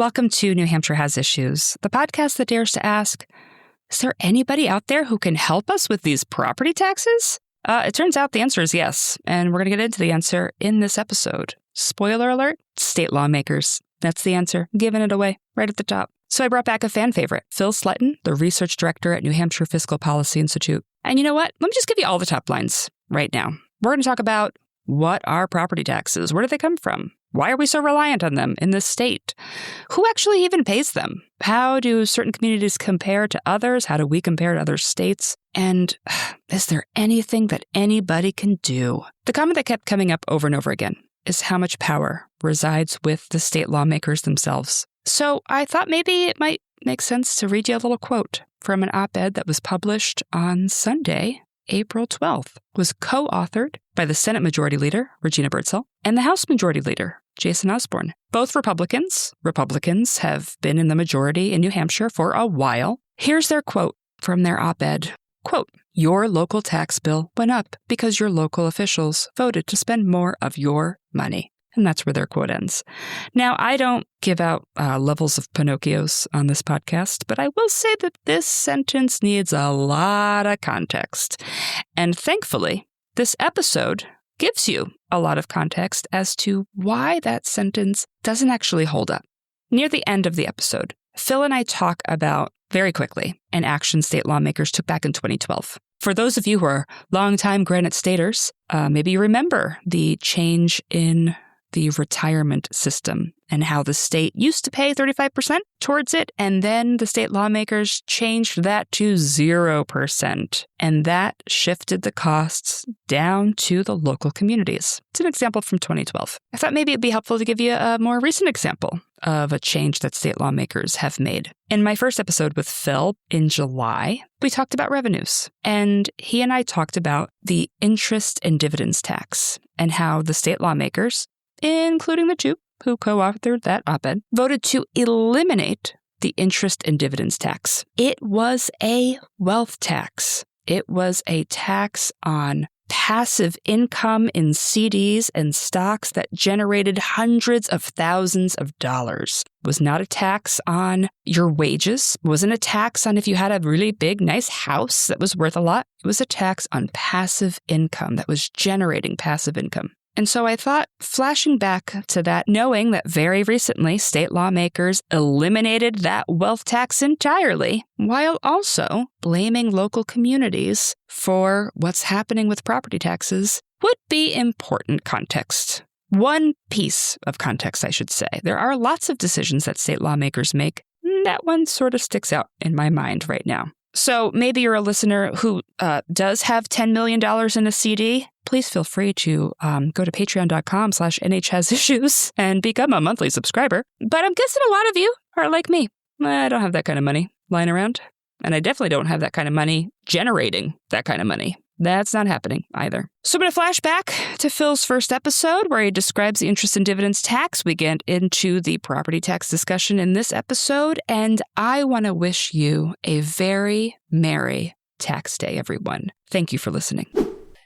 Welcome to New Hampshire Has Issues, the podcast that dares to ask, is there anybody out there who can help us with these property taxes? It turns out the answer is yes, and we're going to get into the answer in this episode. Spoiler alert, state lawmakers. That's the answer, giving it away right at the top. So I brought back a fan favorite, Phil Sletten, the research director at New Hampshire Fiscal Policy Institute. And you know what? Let me just give you all the top lines right now. We're going to talk about what are property taxes? Where do they come from? Why are we so reliant on them in this state? Who actually even pays them? How do certain communities compare to others? How do we compare to other states? And is there anything that anybody can do? The comment that kept coming up over and over again is how much power resides with the state lawmakers themselves. So I thought maybe it might make sense to read you a little quote from an op-ed that was published on Sunday, April 12th. It was co-authored by the Senate Majority Leader, Regina Birdsell, and the House Majority Leader, Jason Osborne. Both Republicans. Republicans have been in the majority in New Hampshire for a while. Here's their quote from their op-ed. Quote, "Your local tax bill went up because your local officials voted to spend more of your money." And that's where their quote ends. Now, I don't give out levels of Pinocchios on this podcast, but I will say that this sentence needs a lot of context. And thankfully, this episode gives you a lot of context as to why that sentence doesn't actually hold up. Near the end of the episode, Phil and I talk about, very quickly, an action state lawmakers took back in 2012. For those of you who are longtime Granite Staters, maybe you remember the change in the retirement system and how the state used to pay 35% towards it, and then the state lawmakers changed that to 0%, and that shifted the costs down to the local communities. It's an example from 2012. I thought maybe it'd be helpful to give you a more recent example of a change that state lawmakers have made. In my first episode with Phil in July, we talked about revenues, and he and I talked about the interest and dividends tax and how the state lawmakers, including the two who co-authored that op-ed, voted to eliminate the interest and dividends tax. It was a wealth tax. It was a tax on passive income in CDs and stocks that generated hundreds of thousands of dollars. It was not a tax on your wages. It wasn't a tax on if you had a really big, nice house that was worth a lot. It was a tax on passive income that was generating passive income. And so I thought, flashing back to that, knowing that very recently state lawmakers eliminated that wealth tax entirely, while also blaming local communities for what's happening with property taxes, would be important context. One piece of context, I should say. There are lots of decisions that state lawmakers make. That one sort of sticks out in my mind right now. So maybe you're a listener who does have $10 million in a CD. Please feel free to go to patreon.com/NHHasIssues and become a monthly subscriber. But I'm guessing a lot of you are like me. I don't have that kind of money lying around. And I definitely don't have that kind of money generating that kind of money. That's not happening either. So I'm going to flash back to Phil's first episode where he describes the interest and dividends tax. We get into the property tax discussion in this episode, and I want to wish you a very merry tax day, everyone. Thank you for listening.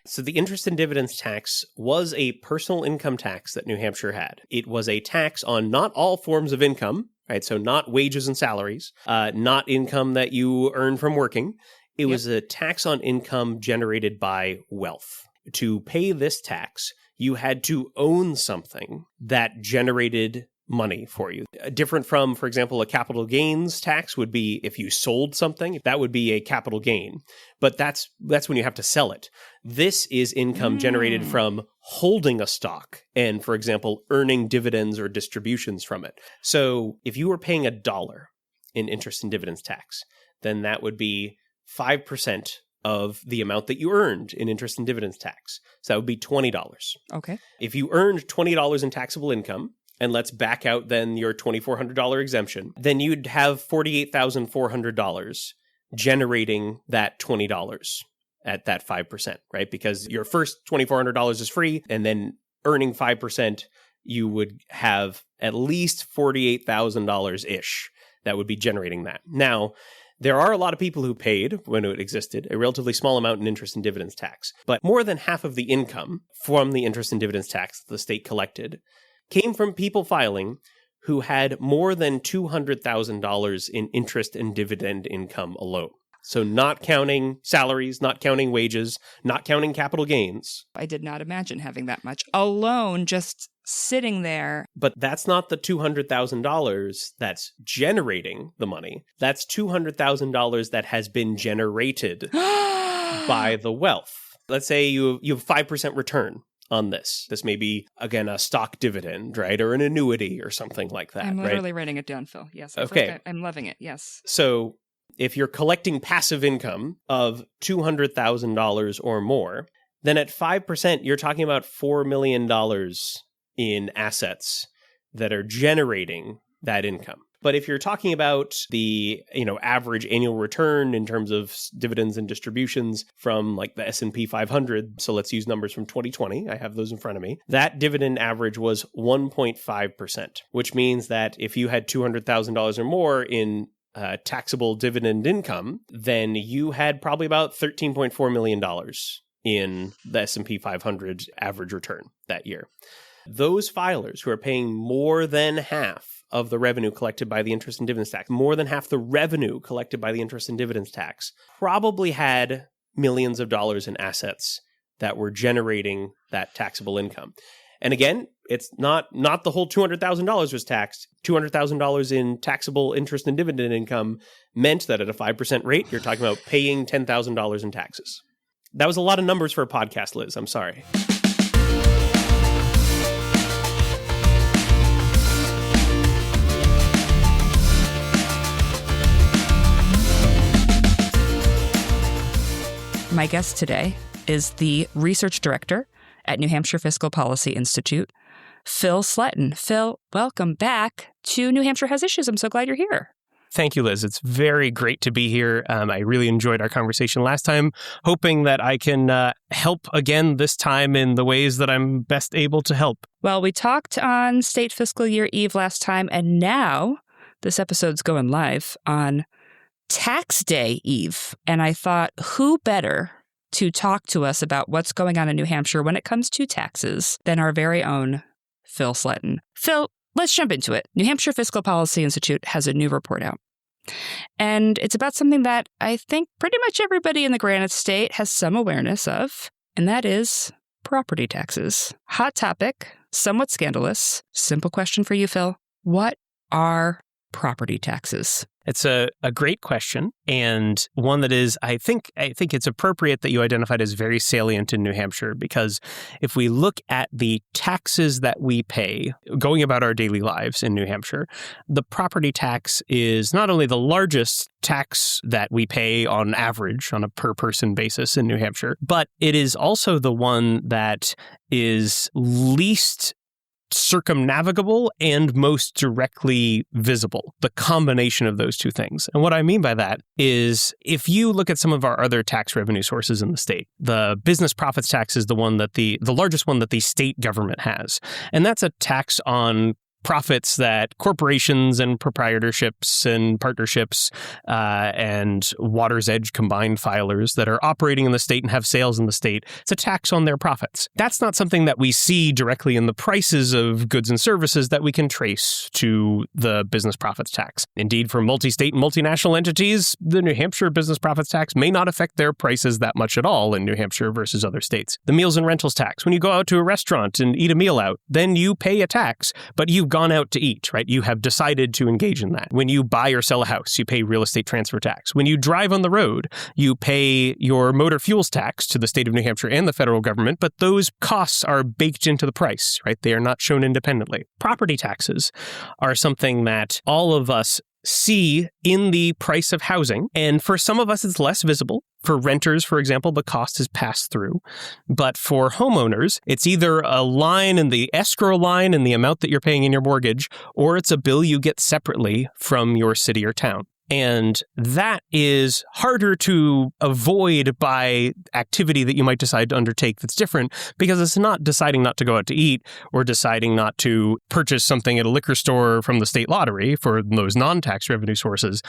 So the interest and dividends tax was a personal income tax that New Hampshire had. It was a tax on not all forms of income, right? So not wages and salaries, not income that you earn from working. It was a tax on income generated by wealth. To pay this tax, you had to own something that generated money for you. Different from, for example, a capital gains tax would be if you sold something, that would be a capital gain. But that's when you have to sell it. This is income generated from holding a stock and, for example, earning dividends or distributions from it. So if you were paying $1 in interest and dividends tax, then that would be 5% of the amount that you earned in interest and dividends tax. So that would be $20. Okay. If you earned $20 in taxable income, and let's back out then your $2,400 exemption, then you'd have $48,400 generating that $20 at that 5%, right? Because your first $2,400 is free, and then earning 5%, you would have at least $48,000-ish that would be generating that. Now, there are a lot of people who paid, when it existed, a relatively small amount in interest and dividends tax. But more than half of the income from the interest and dividends tax that the state collected came from people filing who had more than $200,000 in interest and dividend income alone. So not counting salaries, not counting wages, not counting capital gains. I did not imagine having that much alone, just sitting there. But that's not the $200,000 that's generating the money. That's $200,000 that has been generated by the wealth. Let's say you have 5% return on this. This may be, again, a stock dividend, right? Or an annuity or something like that. I'm literally right? writing it down, Phil. Yes. Okay. I'm loving it. Yes. So if you're collecting passive income of $200,000 or more, then at 5%, you're talking about $4 million in assets that are generating that income. But if you're talking about the, average annual return in terms of dividends and distributions from like the S&P 500, so let's use numbers from 2020, I have those in front of me, that dividend average was 1.5%, which means that if you had $200,000 or more in taxable dividend income, then you had probably about $13.4 million in the S&P 500 average return that year. Those filers who are paying more than half of the revenue collected by the interest and dividends tax, more than half the revenue collected by the interest and dividends tax, probably had millions of dollars in assets that were generating that taxable income. And again, it's not the whole $200,000 was taxed. $200,000 in taxable interest and dividend income meant that at a 5% rate, you're talking about paying $10,000 in taxes. That was a lot of numbers for a podcast, Liz. I'm sorry. My guest today is the research director at New Hampshire Fiscal Policy Institute, Phil Sletten. Phil, welcome back to New Hampshire Has Issues. I'm so glad you're here. Thank you, Liz. It's very great to be here. I really enjoyed our conversation last time, hoping that I can help again this time in the ways that I'm best able to help. Well, we talked on State Fiscal Year Eve last time, and now this episode's going live on Tax Day Eve. And I thought, who better to talk to us about what's going on in New Hampshire when it comes to taxes than our very own Phil Sletten. Phil, let's jump into it. New Hampshire Fiscal Policy Institute has a new report out. And it's about something that I think pretty much everybody in the Granite State has some awareness of, and that is property taxes. Hot topic, somewhat scandalous. Simple question for you, Phil. What are property taxes? It's a great question, and one that is, I think it's appropriate that you identified as very salient in New Hampshire, because if we look at the taxes that we pay going about our daily lives in New Hampshire, the property tax is not only the largest tax that we pay on average on a per person basis in New Hampshire, but it is also the one that is least circumnavigable and most directly visible, the combination of those two things. And what I mean by that is if you look at some of our other tax revenue sources in the state, the business profits tax is the one that the largest one that the state government has. And that's a tax on profits that corporations and proprietorships and partnerships and Water's Edge combined filers that are operating in the state and have sales in the state, it's a tax on their profits. That's not something that we see directly in the prices of goods and services that we can trace to the business profits tax. Indeed, for multi-state and multinational entities, the New Hampshire business profits tax may not affect their prices that much at all in New Hampshire versus other states. The meals and rentals tax, when you go out to a restaurant and eat a meal out, then you pay a tax, but you've gone out to eat, right? You have decided to engage in that. When you buy or sell a house, you pay real estate transfer tax. When you drive on the road, you pay your motor fuels tax to the state of New Hampshire and the federal government, but those costs are baked into the price, right? They are not shown independently. Property taxes are something that all of us see in the price of housing. And for some of us, it's less visible. For renters, for example, the cost is passed through. But for homeowners, it's either a line in the escrow line in the amount that you're paying in your mortgage, or it's a bill you get separately from your city or town. And that is harder to avoid by activity that you might decide to undertake that's different, because it's not deciding not to go out to eat or deciding not to purchase something at a liquor store from the state lottery for those non-tax revenue sources.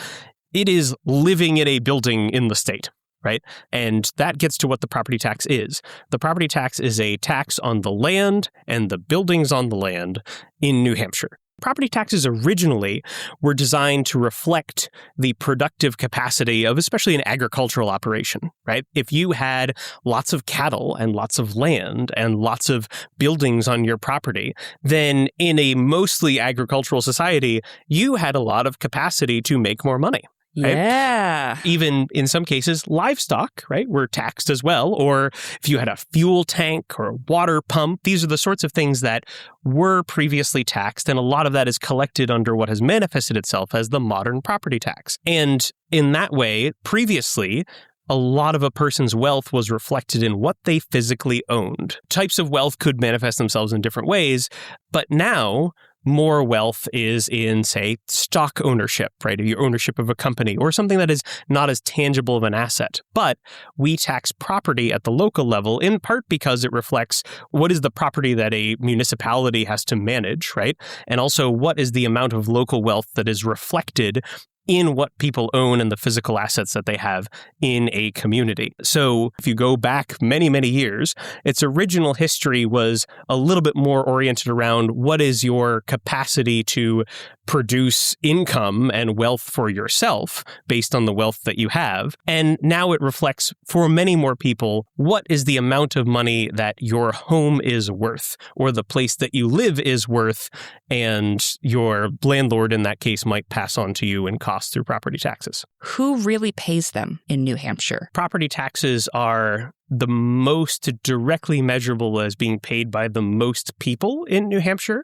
It is living in a building in the state, right? And that gets to what the property tax is. The property tax is a tax on the land and the buildings on the land in New Hampshire. Property taxes originally were designed to reflect the productive capacity of especially an agricultural operation, right? If you had lots of cattle and lots of land and lots of buildings on your property, then in a mostly agricultural society, you had a lot of capacity to make more money. Right? Yeah. Even in some cases, livestock, right, were taxed as well. Or if you had a fuel tank or a water pump, these are the sorts of things that were previously taxed. And a lot of that is collected under what has manifested itself as the modern property tax. And in that way, previously, a lot of a person's wealth was reflected in what they physically owned. Types of wealth could manifest themselves in different ways, but now more wealth is in, say, stock ownership, right? Your ownership of a company or something that is not as tangible of an asset. But we tax property at the local level in part because it reflects what is the property that a municipality has to manage, right? And also what is the amount of local wealth that is reflected in what people own and the physical assets that they have in a community. So if you go back many, many years, its original history was a little bit more oriented around what is your capacity to produce income and wealth for yourself based on the wealth that you have. And now it reflects for many more people, what is the amount of money that your home is worth or the place that you live is worth, and your landlord in that case might pass on to you in costs through property taxes. Who really pays them in New Hampshire? Property taxes are the most directly measurable as being paid by the most people in New Hampshire.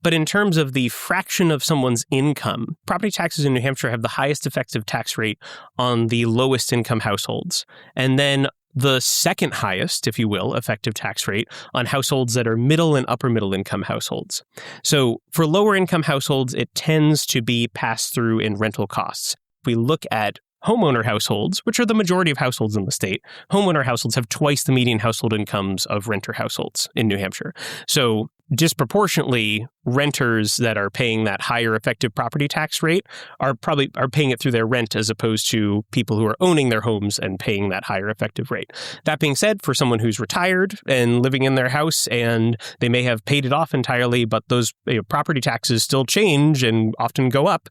But in terms of the fraction of someone's income, property taxes in New Hampshire have the highest effective tax rate on the lowest income households. And then the second highest, if you will, effective tax rate on households that are middle and upper middle income households. So for lower income households, it tends to be passed through in rental costs. If we look at homeowner households, which are the majority of households in the state, homeowner households have twice the median household incomes of renter households in New Hampshire. So disproportionately, renters that are paying that higher effective property tax rate are paying it through their rent as opposed to people who are owning their homes and paying that higher effective rate. That being said, for someone who's retired and living in their house and they may have paid it off entirely, but those property taxes still change and often go up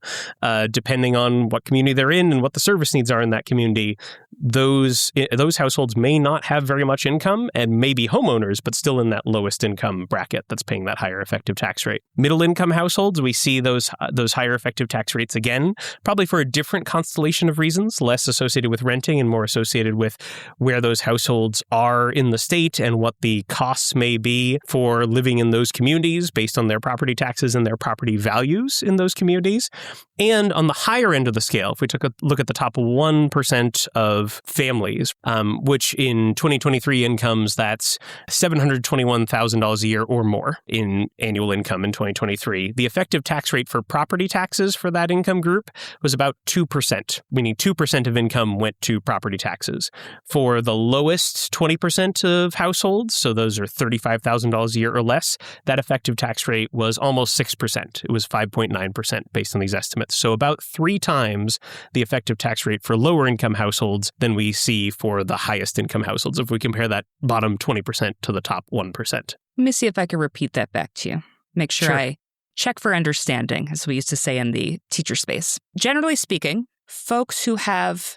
depending on what community they're in and what the service needs are in that community. Those households may not have very much income and may be homeowners, but still in that lowest income bracket that's paying that higher effective tax rate. Middle income households, we see those higher effective tax rates again, probably for a different constellation of reasons, less associated with renting and more associated with where those households are in the state and what the costs may be for living in those communities based on their property taxes and their property values in those communities. And on the higher end of the scale, if we took a look at the top 1% of families, which in 2023 incomes, that's $721,000 a year or more in annual income in 2023. The effective tax rate for property taxes for that income group was about 2%, meaning 2% of income went to property taxes. For the lowest 20% of households, so those are $35,000 a year or less, that effective tax rate was almost 6%. It was 5.9% based on these estimates. So about 3 times the effective tax rate for lower income households than we see for the highest income households if we compare that bottom 20% to the top 1%. Let me see if I can repeat that back to you. Make sure I check for understanding, as we used to say in the teacher space. Generally speaking, folks who have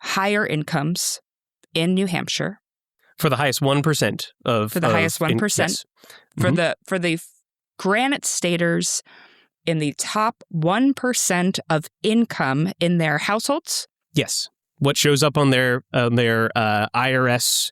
higher incomes in New Hampshire. For the highest 1% of... For the highest 1%. Yes. For the Granite Staters in the top 1% of income in their households? Yes. What shows up on their IRS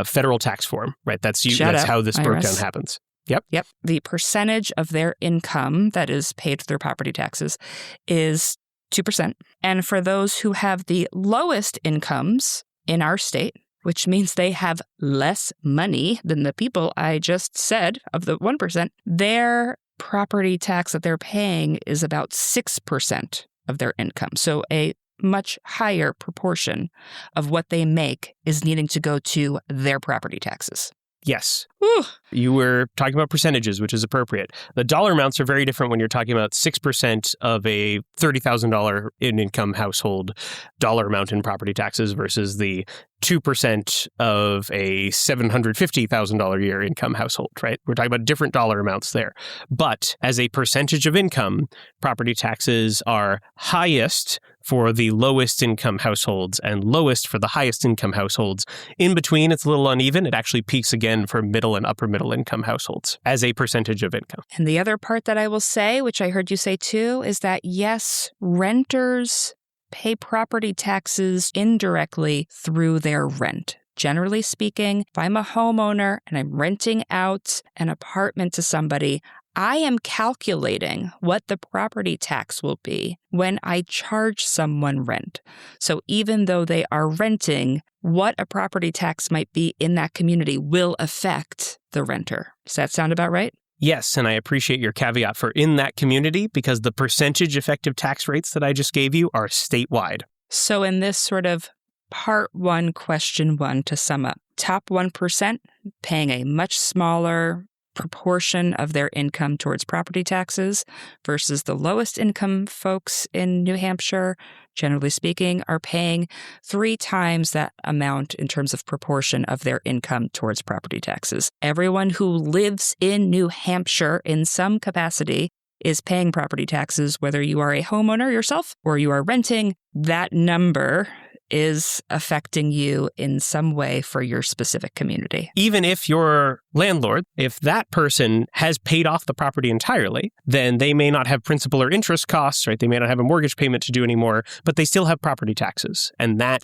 federal tax form, right? That's how this breakdown happens. Yep. The percentage of their income that is paid through property taxes is 2%. And for those who have the lowest incomes in our state, which means they have less money than the people I just said of the 1%, their property tax that they're paying is about 6% of their income. So a much higher proportion of what they make is needing to go to their property taxes. Yes. Whew. You were talking about percentages, which is appropriate. The dollar amounts are very different when you're talking about 6% of a $30,000 in income household dollar amount in property taxes versus the 2% of a $750,000 a year income household, right? We're talking about different dollar amounts there. But as a percentage of income, property taxes are highest for the lowest income households and lowest for the highest income households. In between, it's a little uneven. It actually peaks again for middle and upper middle income households as a percentage of income. And the other part that I will say, which I heard you say too, is that yes, renters pay property taxes indirectly through their rent. Generally speaking, if I'm a homeowner and I'm renting out an apartment to somebody, I am calculating what the property tax will be when I charge someone rent. So even though they are renting, what a property tax might be in that community will affect the renter. Does that sound about right? Yes, and I appreciate your caveat for in that community because the percentage effective tax rates that I just gave you are statewide. So in this sort of part one, question one, to sum up, top 1% paying a much smaller proportion of their income towards property taxes versus the lowest income folks in New Hampshire, generally speaking, are paying 3 times that amount in terms of proportion of their income towards property taxes. Everyone who lives in New Hampshire in some capacity is paying property taxes, whether you are a homeowner yourself or you are renting. That number is affecting you in some way for your specific community. Even if your landlord, if that person has paid off the property entirely, then they may not have principal or interest costs, right? They may not have a mortgage payment to do anymore, but they still have property taxes. And that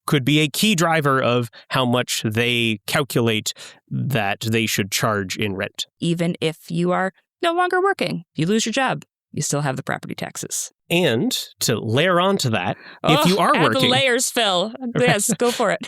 could be a key driver of how much they calculate that they should charge in rent. Even if you are no longer working, you lose your job, you still have the property taxes. And to layer onto that, if you are add working... the layers, Phil. Yes, go for it.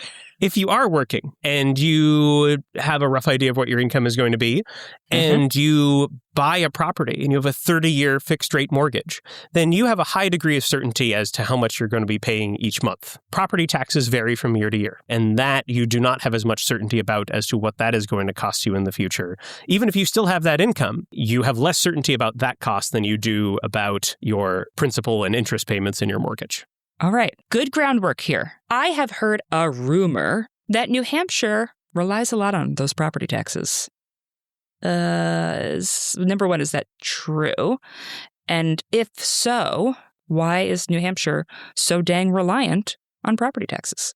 If you are working and you have a rough idea of what your income is going to be, and you buy a property and you have a 30-year fixed rate mortgage, then you have a high degree of certainty as to how much you're going to be paying each month. Property taxes vary from year to year, and that you do not have as much certainty about as to what that is going to cost you in the future. Even if you still have that income, you have less certainty about that cost than you do about your principal and interest payments in your mortgage. All right. Good groundwork here. I have heard a rumor that New Hampshire relies a lot on those property taxes. Number one, is that true? And if so, why is New Hampshire so dang reliant on property taxes?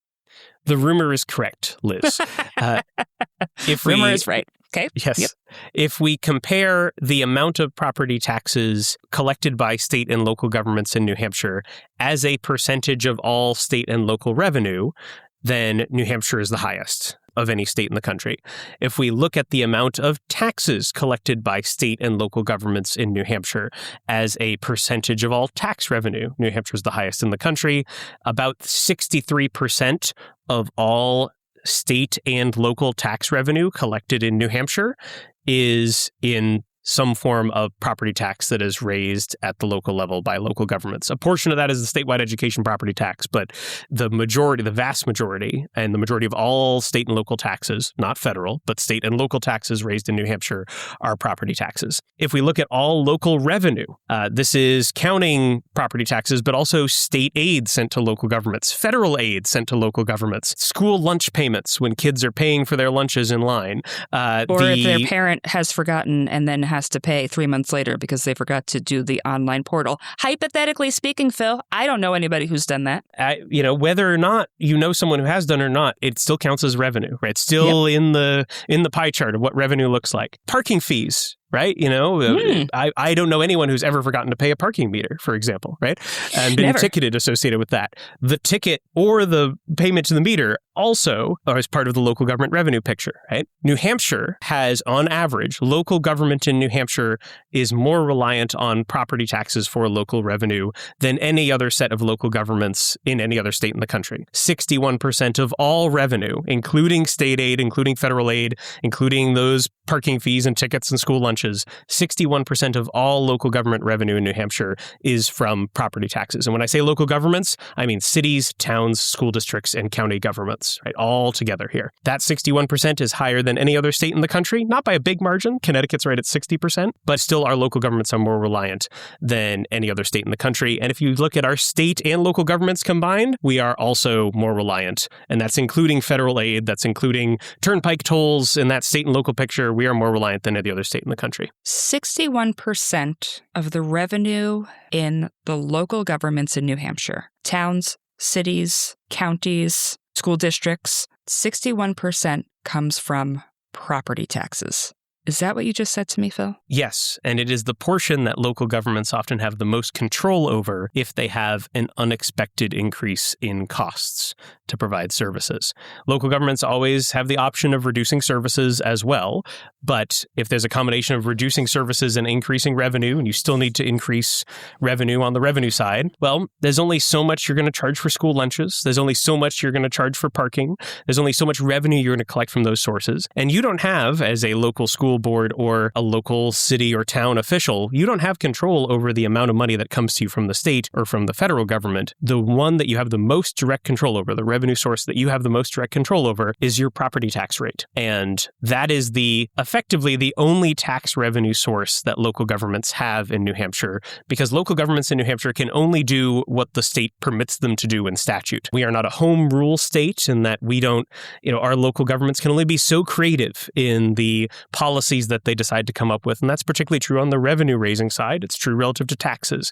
The rumor is correct, Liz. Rumor is right. Okay. Yes. Yep. If we compare the amount of property taxes collected by state and local governments in New Hampshire as a percentage of all state and local revenue, then New Hampshire is the highest of any state in the country. If we look at the amount of taxes collected by state and local governments in New Hampshire as a percentage of all tax revenue, New Hampshire is the highest in the country. About 63% of all state and local tax revenue collected in New Hampshire is in some form of property tax that is raised at the local level by local governments. A portion of that is the statewide education property tax, but the vast majority, and the majority of all state and local taxes, not federal, but state and local taxes raised in New Hampshire are property taxes. If we look at all local revenue, this is counting property taxes, but also state aid sent to local governments, federal aid sent to local governments, school lunch payments when kids are paying for their lunches in line. Or if their parent has forgotten and then has to pay 3 months later because they forgot to do the online portal. Hypothetically speaking, Phil, I don't know anybody who's done that. Whether or not you know someone who has done or not, it still counts as revenue, right? It's still in the pie chart of what revenue looks like. Parking fees, right? I don't know anyone who's ever forgotten to pay a parking meter, for example, right? And been ticketed associated with that. The ticket or the payment to the meter also are as part of the local government revenue picture, right? New Hampshire has, on average, local government in New Hampshire is more reliant on property taxes for local revenue than any other set of local governments in any other state in the country. 61% of all revenue, including state aid, including federal aid, including those parking fees and tickets and school lunches, 61% of all local government revenue in New Hampshire is from property taxes. And when I say local governments, I mean cities, towns, school districts, and county governments. governments, right, all together here. That 61% is higher than any other state in the country, not by a big margin. Connecticut's right at 60%, but still our local governments are more reliant than any other state in the country. And if you look at our state and local governments combined, we are also more reliant. And that's including federal aid, that's including turnpike tolls in that state and local picture. We are more reliant than any other state in the country. 61% of the revenue in the local governments in New Hampshire, towns, cities, counties, school districts, 61% comes from property taxes. Is that what you just said to me, Phil? Yes, and it is the portion that local governments often have the most control over if they have an unexpected increase in costs to provide services. Local governments always have the option of reducing services as well, but if there's a combination of reducing services and increasing revenue, and you still need to increase revenue on the revenue side, well, there's only so much you're going to charge for school lunches. There's only so much you're going to charge for parking. There's only so much revenue you're going to collect from those sources. And you don't have, as a local school board or a local city or town official, you don't have control over the amount of money that comes to you from the state or from the federal government. The one that you have the most direct control over, the revenue source that you have the most direct control over, is your property tax rate. And that is effectively the only tax revenue source that local governments have in New Hampshire, because local governments in New Hampshire can only do what the state permits them to do in statute. We are not a home rule state in that we don't, our local governments can only be so creative in the policies that they decide to come up with. And that's particularly true on the revenue raising side. It's true relative to taxes.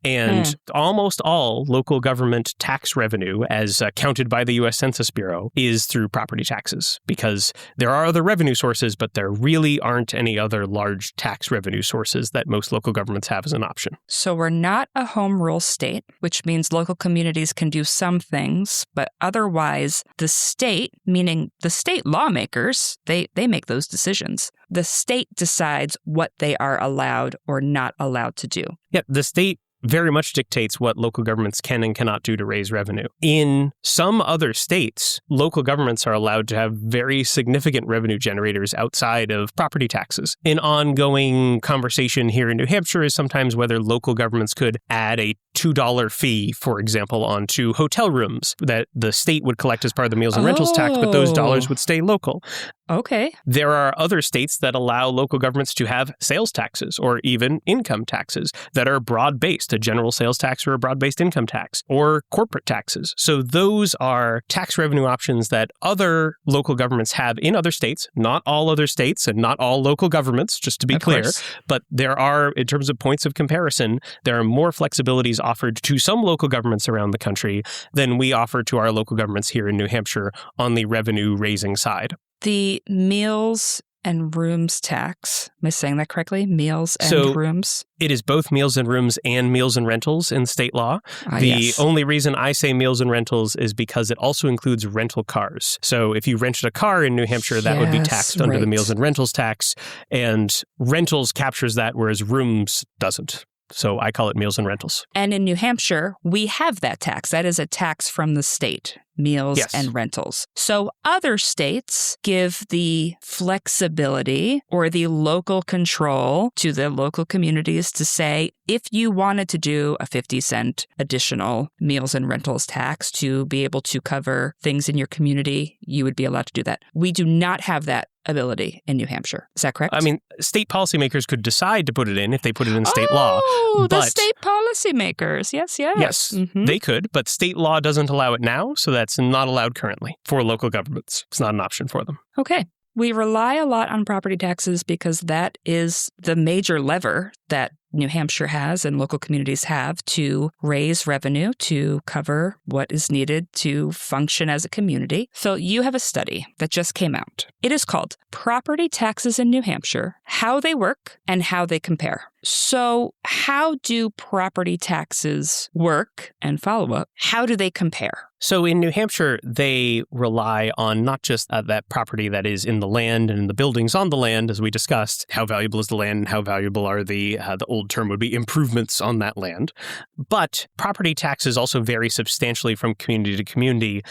And almost all local government tax revenue, as counted by the U.S. Census Bureau, is through property taxes, because there are other revenue sources, but there really aren't any other large tax revenue sources that most local governments have as an option. So we're not a home rule state, which means local communities can do some things, but otherwise the state, meaning the state lawmakers, they make those decisions. The state decides what they are allowed or not allowed to do. Yeah, the state very much dictates what local governments can and cannot do to raise revenue. In some other states, local governments are allowed to have very significant revenue generators outside of property taxes. An ongoing conversation here in New Hampshire is sometimes whether local governments could add a $2 fee, for example, onto hotel rooms that the state would collect as part of the meals and rentals tax, but those dollars would stay local. Okay. There are other states that allow local governments to have sales taxes or even income taxes that are broad-based, a general sales tax or a broad-based income tax, or corporate taxes. So those are tax revenue options that other local governments have in other states, not all other states and not all local governments, just to be clear. But there are, in terms of points of comparison, there are more flexibilities offered to some local governments around the country than we offer to our local governments here in New Hampshire on the revenue-raising side. The meals and rooms tax, am I saying that correctly? Meals and rooms? It is both meals and rooms and meals and rentals in state law. The only reason I say meals and rentals is because it also includes rental cars. So if you rented a car in New Hampshire, that would be taxed under the meals and rentals tax, and rentals captures that, whereas rooms doesn't. So I call it meals and rentals. And in New Hampshire, we have that tax. That is a tax from the state, meals and rentals. So other states give the flexibility or the local control to the local communities to say, if you wanted to do a 50-cent additional meals and rentals tax to be able to cover things in your community, you would be allowed to do that. We do not have that ability in New Hampshire. Is that correct? I mean, state policymakers could decide to put it in if they put it in state law. Oh, the state policymakers. Yes. Yes, they could, but state law doesn't allow it now, so that's not allowed currently for local governments. It's not an option for them. Okay. We rely a lot on property taxes because that is the major lever that New Hampshire has and local communities have to raise revenue to cover what is needed to function as a community. Phil, you have a study that just came out. It is called Property Taxes in New Hampshire, How They Work and How They Compare. So how do property taxes work? And follow-up, how do they compare? So in New Hampshire, they rely on not just that property that is in the land and the buildings on the land, as we discussed. How valuable is the land and how valuable are the old term would be improvements on that land. But property taxes also vary substantially from community to community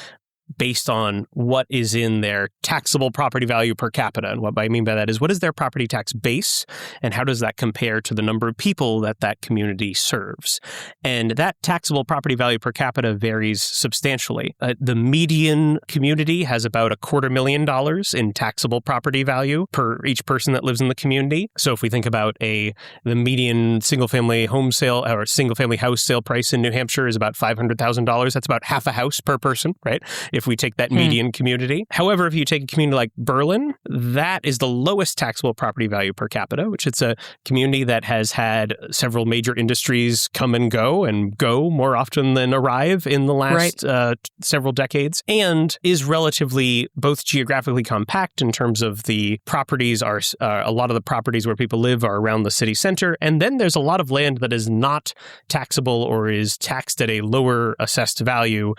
based on what is in their taxable property value per capita. And what I mean by that is, what is their property tax base, and how does that compare to the number of people that that community serves? And that taxable property value per capita varies substantially. The median community has about $250,000 in taxable property value per each person that lives in the community. So if we think about the median single-family home sale or single-family house sale price in New Hampshire is about $500,000. That's about half a house per person, right? If we take that median community. However, if you take a community like Berlin, that is the lowest taxable property value per capita, which it's a community that has had several major industries come and go more often than arrive in the last several decades, and is relatively both geographically compact in terms of the properties are a lot of the properties where people live are around the city center. And then there's a lot of land that is not taxable or is taxed at a lower assessed value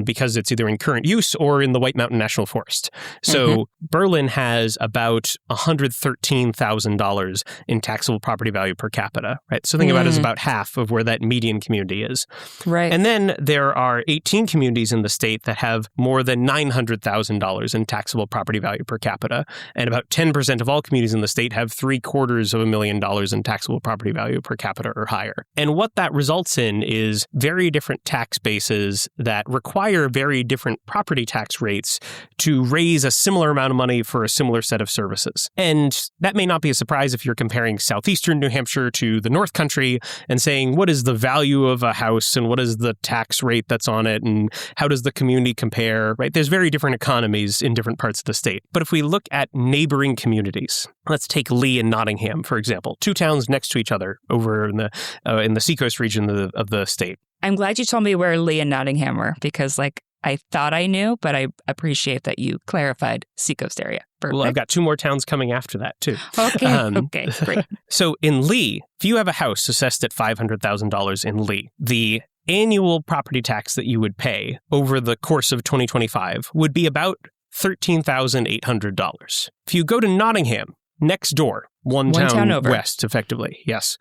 because it's either in current use or in the White Mountain National Forest. So Berlin has about $113,000 in taxable property value per capita, right? So think about it as about half of where that median community is. Right. And then there are 18 communities in the state that have more than $900,000 in taxable property value per capita. And about 10% of all communities in the state have $750,000 in taxable property value per capita or higher. And what that results in is very different tax bases that require very different property tax rates to raise a similar amount of money for a similar set of services. And that may not be a surprise if you're comparing southeastern New Hampshire to the North Country and saying, what is the value of a house and what is the tax rate that's on it and how does the community compare, right? There's very different economies in different parts of the state. But if we look at neighboring communities, let's take Lee and Nottingham, for example, two towns next to each other over in the Seacoast region of the state. I'm glad you told me where Lee and Nottingham were because I thought I knew, but I appreciate that you clarified Seacoast area. Perfect. Well, I've got two more towns coming after that, too. Okay, okay, great. So in Lee, if you have a house assessed at $500,000 in Lee, the annual property tax that you would pay over the course of 2025 would be about $13,800. If you go to Nottingham, next door, one town over west, effectively, yes,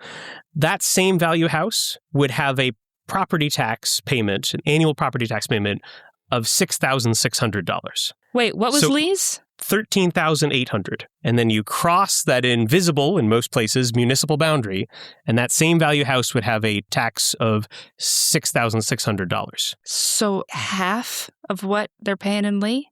that same value house would have a property tax payment, an annual property tax payment of $6,600. Wait, what was Lee's? $13,800. And then you cross that invisible, in most places, municipal boundary, and that same value house would have a tax of $6,600. So half of what they're paying in Lee?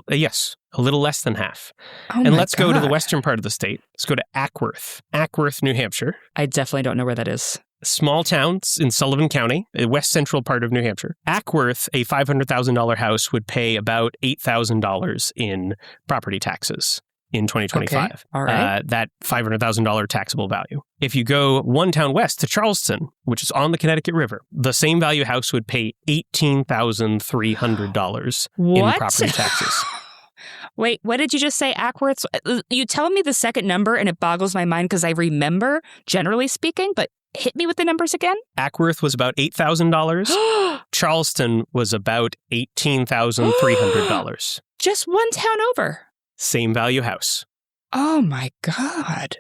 Yes, a little less than half. Oh and let's go to the western part of the state. Let's go to Ackworth, New Hampshire. I definitely don't know where that is. Small towns in Sullivan County, a west central part of New Hampshire. Ackworth, a $500,000 house would pay about $8,000 in property taxes in 2025. Okay. All right. That $500,000 taxable value. If you go one town west to Charleston, which is on the Connecticut River, the same value house would pay $18,300 in property taxes. Wait, what did you just say, Ackworth? You tell me the second number and it boggles my mind because I remember, generally speaking, but hit me with the numbers again. Ackworth was about $8,000. Charleston was about $18,300. Just one town over. Same value house. Oh my God.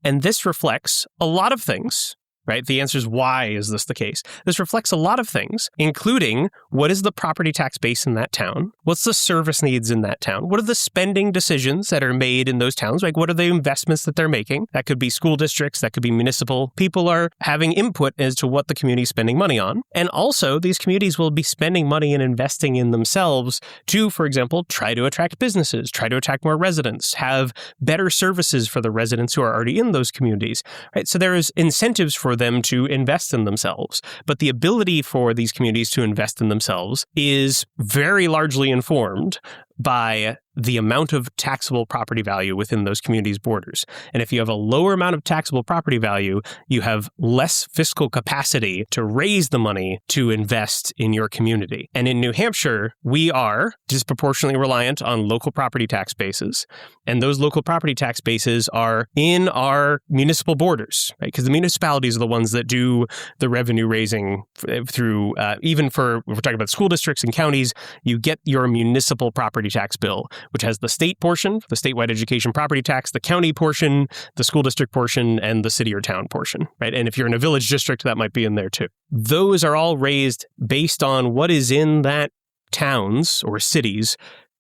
And this reflects a lot of things, right? The answer is, why is this the case? This reflects a lot of things, including what is the property tax base in that town? What's the service needs in that town? What are the spending decisions that are made in those towns? Like, what are the investments that they're making? That could be school districts, that could be municipal. People are having input as to what the community is spending money on. And also, these communities will be spending money and investing in themselves to, for example, try to attract businesses, try to attract more residents, have better services for the residents who are already in those communities, right? So there is incentives for them to invest in themselves. But the ability for these communities to invest in themselves is very largely informed by the amount of taxable property value within those communities' borders. And if you have a lower amount of taxable property value, you have less fiscal capacity to raise the money to invest in your community. And in New Hampshire, we are disproportionately reliant on local property tax bases. And those local property tax bases are in our municipal borders, right? Because the municipalities are the ones that do the revenue raising through, even for, if we're talking about school districts and counties, you get your municipal property tax bill, which has the state portion, the statewide education property tax, the county portion, the school district portion, and the city or town portion, right? And if you're in a village district, that might be in there too. Those are all raised based on what is in that towns or cities'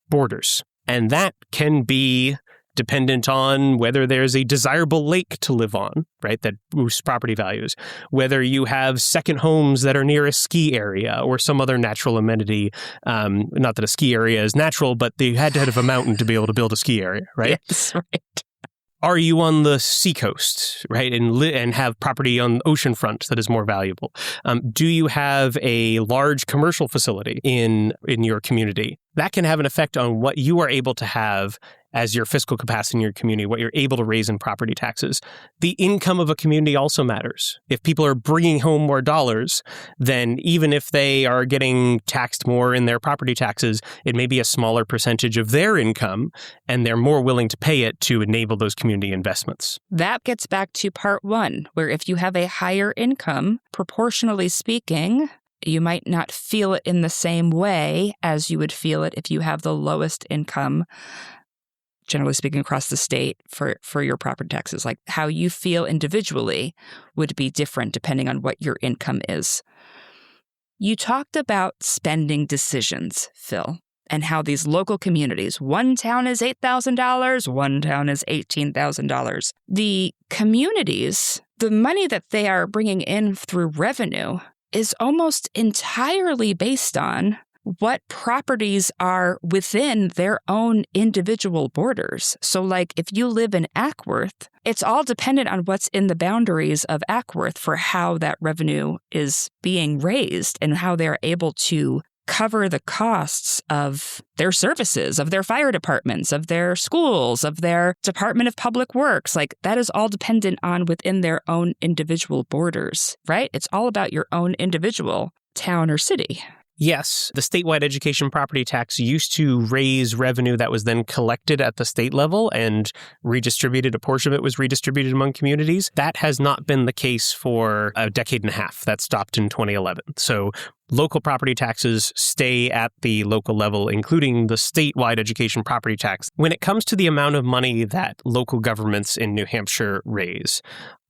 borders. And that can be dependent on whether there's a desirable lake to live on, right, that boosts property values, whether you have second homes that are near a ski area or some other natural amenity. Not that a ski area is natural, but they had to have a mountain to be able to build a ski area, right? Yes, right. Are you on the seacoast, right, and have property on the oceanfront that is more valuable? Do you have a large commercial facility in your community? That can have an effect on what you are able to have as your fiscal capacity in your community, what you're able to raise in property taxes. The income of a community also matters. If people are bringing home more dollars, then even if they are getting taxed more in their property taxes, it may be a smaller percentage of their income, and they're more willing to pay it to enable those community investments. That gets back to part one, where if you have a higher income, proportionally speaking, you might not feel it in the same way as you would feel it if you have the lowest income, generally speaking, across the state for your property taxes. Like how you feel individually would be different depending on what your income is. You talked about spending decisions, Phil, and how these local communities, one town is $8,000, one town is $18,000. The communities, the money that they are bringing in through revenue is almost entirely based on what properties are within their own individual borders. So like if you live in Ackworth, it's all dependent on what's in the boundaries of Ackworth for how that revenue is being raised and how they're able to cover the costs of their services, of their fire departments, of their schools, of their Department of Public Works. Like that is all dependent on within their own individual borders, right? It's all about your own individual town or city. Yes, the statewide education property tax used to raise revenue that was then collected at the state level and redistributed. A portion of it was redistributed among communities. That has not been the case for a decade and a half. That stopped in 2011. So local property taxes stay at the local level, including the statewide education property tax. When it comes to the amount of money that local governments in New Hampshire raise,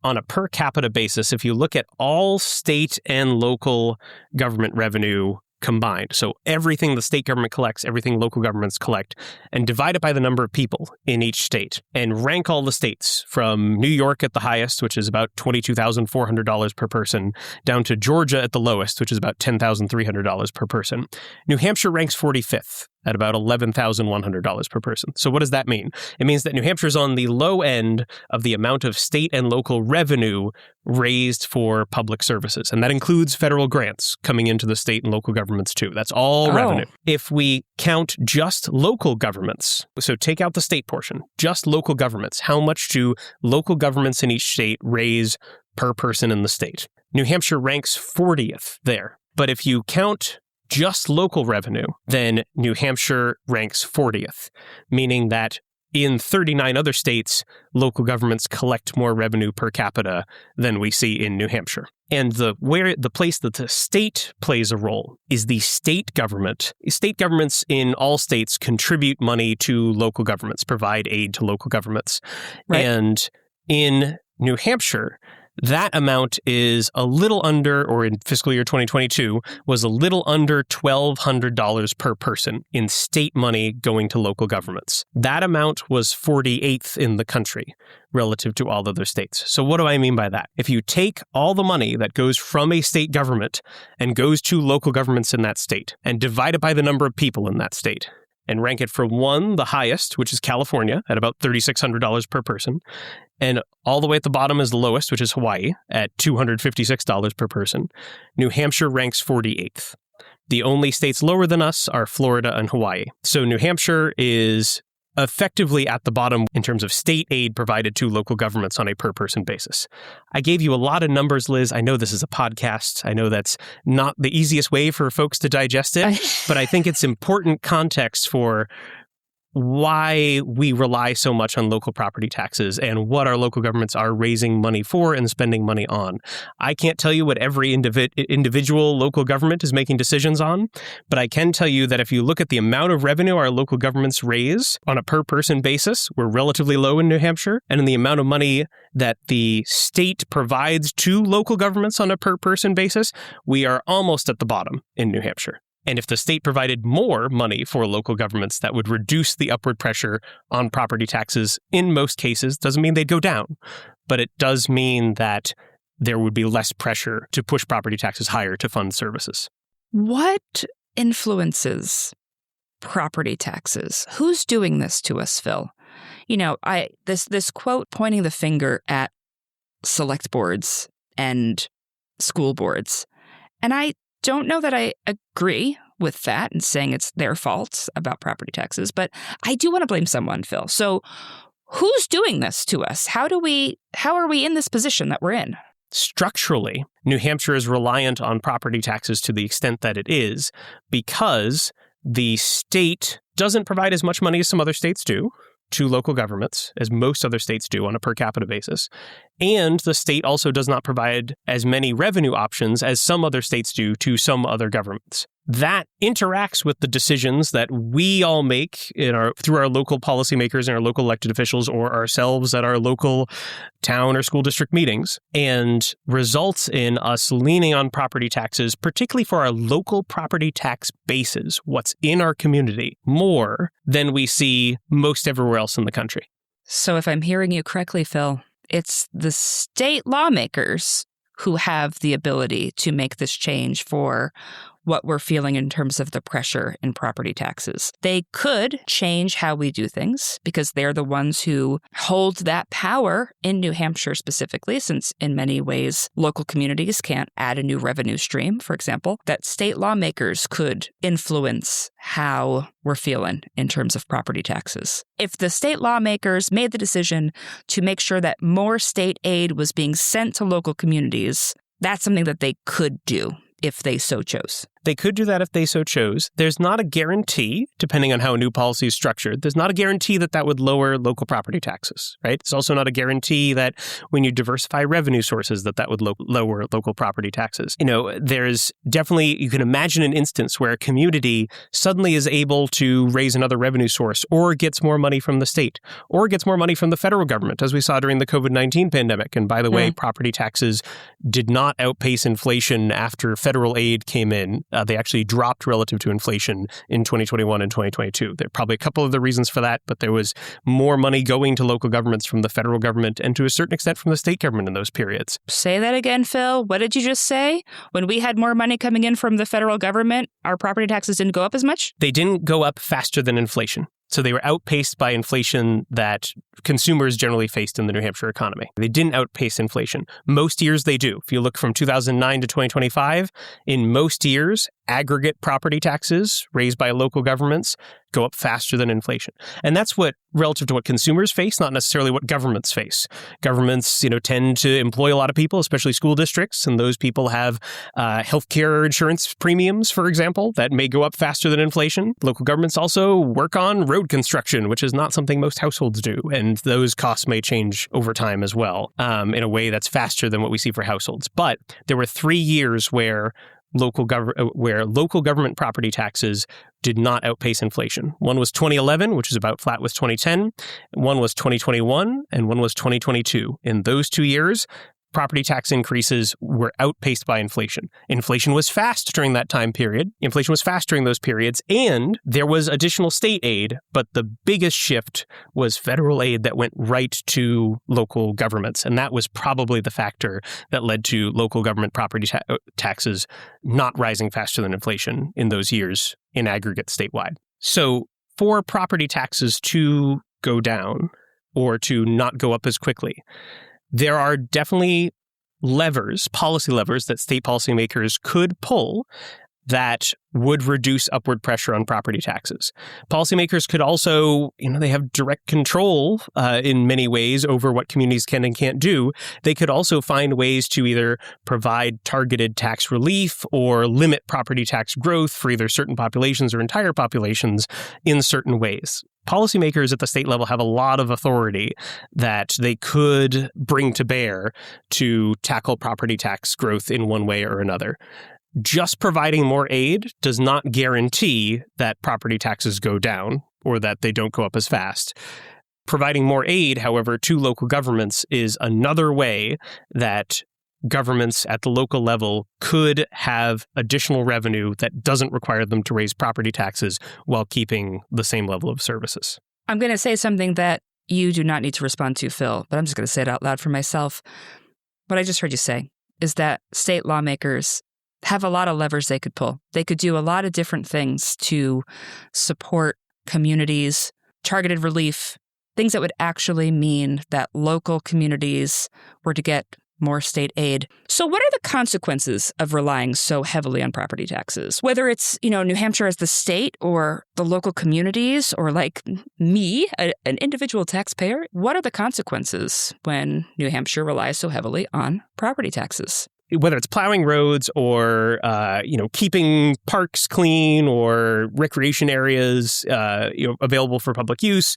on a per capita basis, if you look at all state and local government revenue combined, so everything the state government collects, everything local governments collect, and divide it by the number of people in each state, and rank all the states from New York at the highest, which is about $22,400 per person, down to Georgia at the lowest, which is about $10,300 per person. New Hampshire ranks 45th at about $11,100 per person. So what does that mean? It means that New Hampshire is on the low end of the amount of state and local revenue raised for public services. And that includes federal grants coming into the state and local governments too. That's all revenue. If we count just local governments, so take out the state portion, just local governments, how much do local governments in each state raise per person in the state? New Hampshire ranks 40th there. But if you count just local revenue, then New Hampshire ranks 40th, meaning that in 39 other states, local governments collect more revenue per capita than we see in New Hampshire. And the place that the state plays a role is the state government. State governments in all states contribute money to local governments, provide aid to local governments. Right. And in New Hampshire, that amount is a little under, or in fiscal year 2022, was a little under $1,200 per person in state money going to local governments. That amount was 48th in the country relative to all other states. So what do I mean by that? If you take all the money that goes from a state government and goes to local governments in that state and divide it by the number of people in that state, and rank it from one, the highest, which is California, at about $3,600 per person, and all the way at the bottom is the lowest, which is Hawaii, at $256 per person. New Hampshire ranks 48th. The only states lower than us are Florida and Hawaii. So New Hampshire is effectively at the bottom in terms of state aid provided to local governments on a per-person basis. I gave you a lot of numbers, Liz. I know this is a podcast. I know that's not the easiest way for folks to digest it, but I think it's important context for why we rely so much on local property taxes and what our local governments are raising money for and spending money on. I can't tell you what every individual local government is making decisions on, but I can tell you that if you look at the amount of revenue our local governments raise on a per-person basis, we're relatively low in New Hampshire, and in the amount of money that the state provides to local governments on a per-person basis, we are almost at the bottom in New Hampshire. And if the state provided more money for local governments, that would reduce the upward pressure on property taxes in most cases. Doesn't mean they'd go down, but it does mean that there would be less pressure to push property taxes higher to fund services. What influences property taxes? Who's doing this to us, Phil? You know, this quote pointing the finger at select boards and school boards. And I don't know that I agree with that and saying it's their fault about property taxes, but I do want to blame someone, Phil. So who's doing this to us? How are we in this position that we're in? Structurally, New Hampshire is reliant on property taxes to the extent that it is because the state doesn't provide as much money as some other states do to local governments, as most other states do on a per capita basis. And the state also does not provide as many revenue options as some other states do to some other governments. That interacts with the decisions that we all make through our local policymakers and our local elected officials or ourselves at our local town or school district meetings and results in us leaning on property taxes, particularly for our local property tax bases, what's in our community, more than we see most everywhere else in the country. So if I'm hearing you correctly, Phil, it's the state lawmakers who have the ability to make this change for what we're feeling in terms of the pressure in property taxes. They could change how we do things because they're the ones who hold that power in New Hampshire specifically, since in many ways local communities can't add a new revenue stream, for example, that state lawmakers could influence how we're feeling in terms of property taxes. If the state lawmakers made the decision to make sure that more state aid was being sent to local communities, that's something that they could do if they so chose. They could do that if they so chose. There's not a guarantee, depending on how a new policy is structured, there's not a guarantee that that would lower local property taxes, right? It's also not a guarantee that when you diversify revenue sources that would lower local property taxes. You know, there's definitely, you can imagine an instance where a community suddenly is able to raise another revenue source or gets more money from the state or gets more money from the federal government, as we saw during the COVID-19 pandemic. And by the way, property taxes did not outpace inflation after federal aid came in. They actually dropped relative to inflation in 2021 and 2022. There are probably a couple of the reasons for that, but there was more money going to local governments from the federal government and to a certain extent from the state government in those periods. Say that again, Phil. What did you just say? When we had more money coming in from the federal government, our property taxes didn't go up as much? They didn't go up faster than inflation. So they were outpaced by inflation that consumers generally faced in the New Hampshire economy. They didn't outpace inflation. Most years they do. If you look from 2009 to 2025, in most years, aggregate property taxes raised by local governments go up faster than inflation. And that's what, relative to what consumers face, not necessarily what governments face. Governments, tend to employ a lot of people, especially school districts, and those people have healthcare insurance premiums, for example, that may go up faster than inflation. Local governments also work on road construction, which is not something most households do, and those costs may change over time as well, in a way that's faster than what we see for households. But there were 3 years where local government property taxes did not outpace inflation. One was 2011, which is about flat with 2010. One was 2021, and one was 2022. In those 2 years, property tax increases were outpaced by inflation. Inflation was fast during that time period. Inflation was fast during those periods, and there was additional state aid, but the biggest shift was federal aid that went right to local governments, and that was probably the factor that led to local government property taxes not rising faster than inflation in those years in aggregate statewide. So for property taxes to go down or to not go up as quickly, there are definitely policy levers that state policymakers could pull that would reduce upward pressure on property taxes. Policymakers could also, they have direct control in many ways over what communities can and can't do. They could also find ways to either provide targeted tax relief or limit property tax growth for either certain populations or entire populations in certain ways. Policymakers at the state level have a lot of authority that they could bring to bear to tackle property tax growth in one way or another. Just providing more aid does not guarantee that property taxes go down or that they don't go up as fast. Providing more aid, however, to local governments is another way that governments at the local level could have additional revenue that doesn't require them to raise property taxes while keeping the same level of services. I'm going to say something that you do not need to respond to, Phil, but I'm just going to say it out loud for myself. What I just heard you say is that state lawmakers have a lot of levers they could pull. They could do a lot of different things to support communities, targeted relief, things that would actually mean that local communities were to get more state aid. So what are the consequences of relying so heavily on property taxes? Whether it's, New Hampshire as the state or the local communities or like me, an individual taxpayer, what are the consequences when New Hampshire relies so heavily on property taxes? Whether it's plowing roads or, keeping parks clean or recreation areas, available for public use,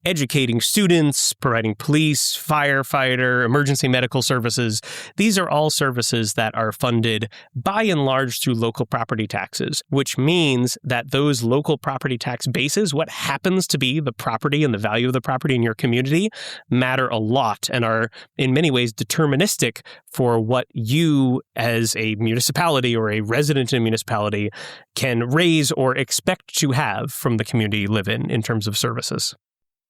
educating students, providing police, firefighter, emergency medical services. These are all services that are funded by and large through local property taxes, which means that those local property tax bases, what happens to be the property and the value of the property in your community, matter a lot and are in many ways deterministic for what you as a municipality or a resident in a municipality can raise or expect to have from the community you live in terms of services.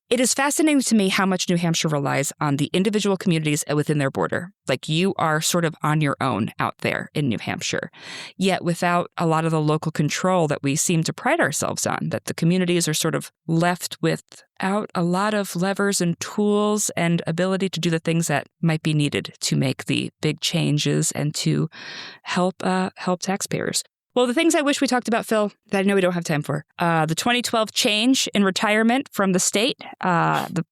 It is fascinating to me how much New Hampshire relies on the individual communities within their border. Like you are sort of on your own out there in New Hampshire, yet without a lot of the local control that we seem to pride ourselves on, that the communities are sort of left without a lot of levers and tools and ability to do the things that might be needed to make the big changes and to help taxpayers. Well, the things I wish we talked about, Phil, that I know we don't have time for. The 2012 change in retirement from the state, right?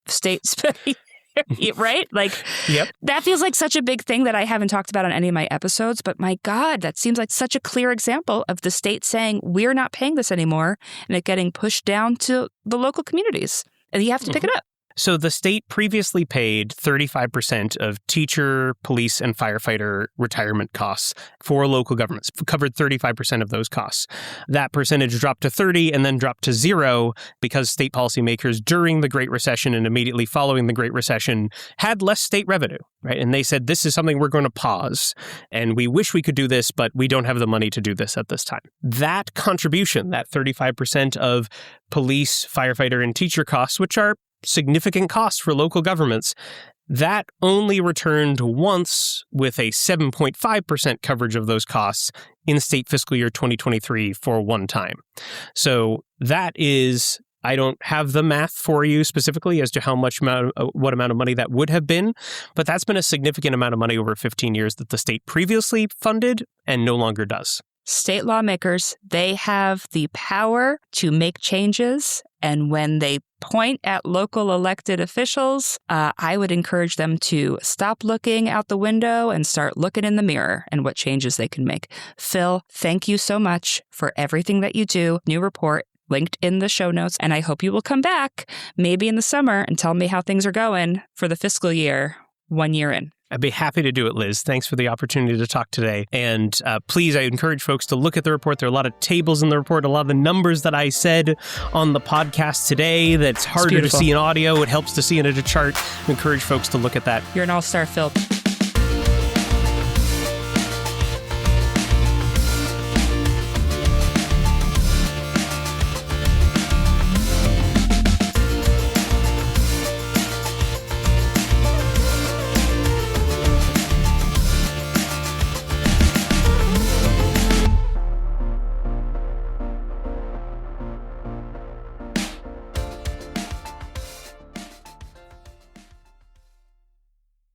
Yep. That feels like such a big thing that I haven't talked about on any of my episodes. But my God, that seems like such a clear example of the state saying, we're not paying this anymore, and it getting pushed down to the local communities. And you have to pick it up. So the state previously paid 35% of teacher, police, and firefighter retirement costs for local governments, covered 35% of those costs. That percentage dropped to 30% and then dropped to 0% because state policymakers during the Great Recession and immediately following the Great Recession had less state revenue, right? And they said, this is something we're going to pause. And we wish we could do this, but we don't have the money to do this at this time. That contribution, that 35% of police, firefighter, and teacher costs, which are significant costs for local governments, that only returned once with a 7.5% coverage of those costs in state fiscal year 2023 for one time. So that is, I don't have the math for you specifically as to what amount of money that would have been, but that's been a significant amount of money over 15 years that the state previously funded and no longer does. State lawmakers, they have the power to make changes. And when they point at local elected officials, I would encourage them to stop looking out the window and start looking in the mirror and what changes they can make. Phil, thank you so much for everything that you do. New report linked in the show notes. And I hope you will come back maybe in the summer and tell me how things are going for the fiscal year 1 year in. I'd be happy to do it, Liz. Thanks for the opportunity to talk today. And please, I encourage folks to look at the report. There are a lot of tables in the report, a lot of the numbers that I said on the podcast today that's harder to see in audio. It helps to see it in a chart. I encourage folks to look at that. You're an all-star, Phil.